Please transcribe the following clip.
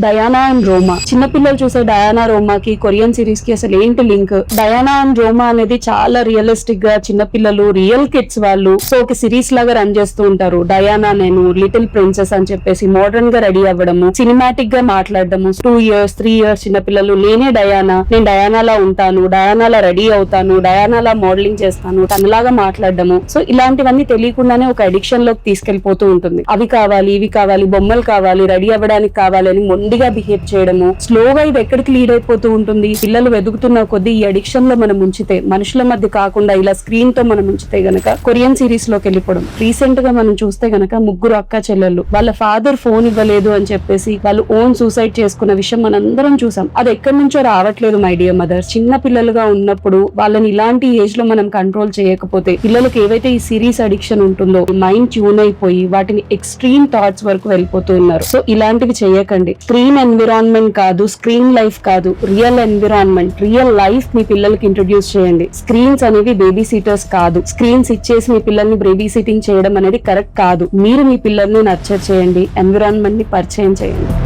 Diana and రోమా. చిన్నపిల్లలు చూసే Diana రోమాకి Korean series కి అసలు ఏంటి లింక్? డయానా అండ్ రోమా అనేది చాలా రియలిస్టిక్ గా చిన్నపిల్లలు రియల్ కిడ్స్ వాళ్ళు సో ఒక సిరీస్ లాగా రన్ చేస్తూ ఉంటారు. డయానా నేను లిటిల్ ప్రిన్సెస్ అని చెప్పేసి మోడర్న్ గా రెడీ అవ్వడము, సినిమాటిక్ గా మాట్లాడడము. 2 years 3 years చిన్నపిల్లలు నేనే డయానా, నేను డయానాలా ఉంటాను, డయానాలా రెడీ అవుతాను, డయానాలా మోడలింగ్ చేస్తాను, తనలాగా మాట్లాడడము. సో ఇలాంటివన్నీ తెలియకుండానే ఒక అడిక్షన్ లోకి తీసుకెళ్లిపోతూ ఉంటుంది. అవి కావాలి, ఇవి కావాలి, బొమ్మలు కావాలి, రెడీ అవ్వడానికి కావాలని మొండిగా బిహేవ్ చేయడము. స్లోగా ఇది ఎక్కడికి లీడ్ అయిపోతూ ఉంటుంది? పిల్లలు వెతుకుతున్న కొద్దీ ఈ అడిక్షన్ లో మనం ఉంచితే, మనుషుల మధ్య కాకుండా ఇలా స్క్రీన్ తో మనం ఉంచితే గనక కొరియన్ సిరీస్ లోకి వెళ్ళిపోవడం. రీసెంట్ గా మనం చూస్తే గనక 3 అక్క చెల్లెళ్ళు వాళ్ళ ఫాదర్ ఫోన్ ఇవ్వలేదు అని చెప్పేసి వాళ్ళు ఓన్ సూసైడ్ చేసుకున్న విషయం మనందరం చూసాం. అది ఎక్కడి నుంచో రావట్లేదు మై డియర్ మదర్స్. చిన్న పిల్లలుగా ఉన్నప్పుడు వాళ్ళని ఇలాంటి ఏజ్ లో మనం కంట్రోల్ చేయకపోతే పిల్లలకు ఏవైతే ఈ సిరీస్ అడిక్షన్ ఉంటుందో మైండ్ ట్యూన్ అయిపోయి వాటిని ఎక్స్ట్రీమ్ థాట్స్ వరకు వెళ్ళిపోతూ ఉన్నారు. సో ఇలాంటివి చేయకండి. స్క్రీన్ ఎన్విరాన్మెంట్ కాదు, స్క్రీన్ లైఫ్ కాదు, రియల్ ఎన్విరాన్మెంట్, రియల్ లైఫ్ మీ పిల్లలకి ఇంట్రొడ్యూస్ చేయండి. స్క్రీన్స్ అనేవి బేబీ సీటర్స్ కాదు. స్క్రీన్స్ ఇచ్చేసి మీ పిల్లల్ని బేబీ సిటింగ్ చేయడం అనేది కరెక్ట్ కాదు. మీరు మీ పిల్లల్ని నర్చర్ చేయండి, ఎన్విరాన్మెంట్ ని పరిచయం చేయండి.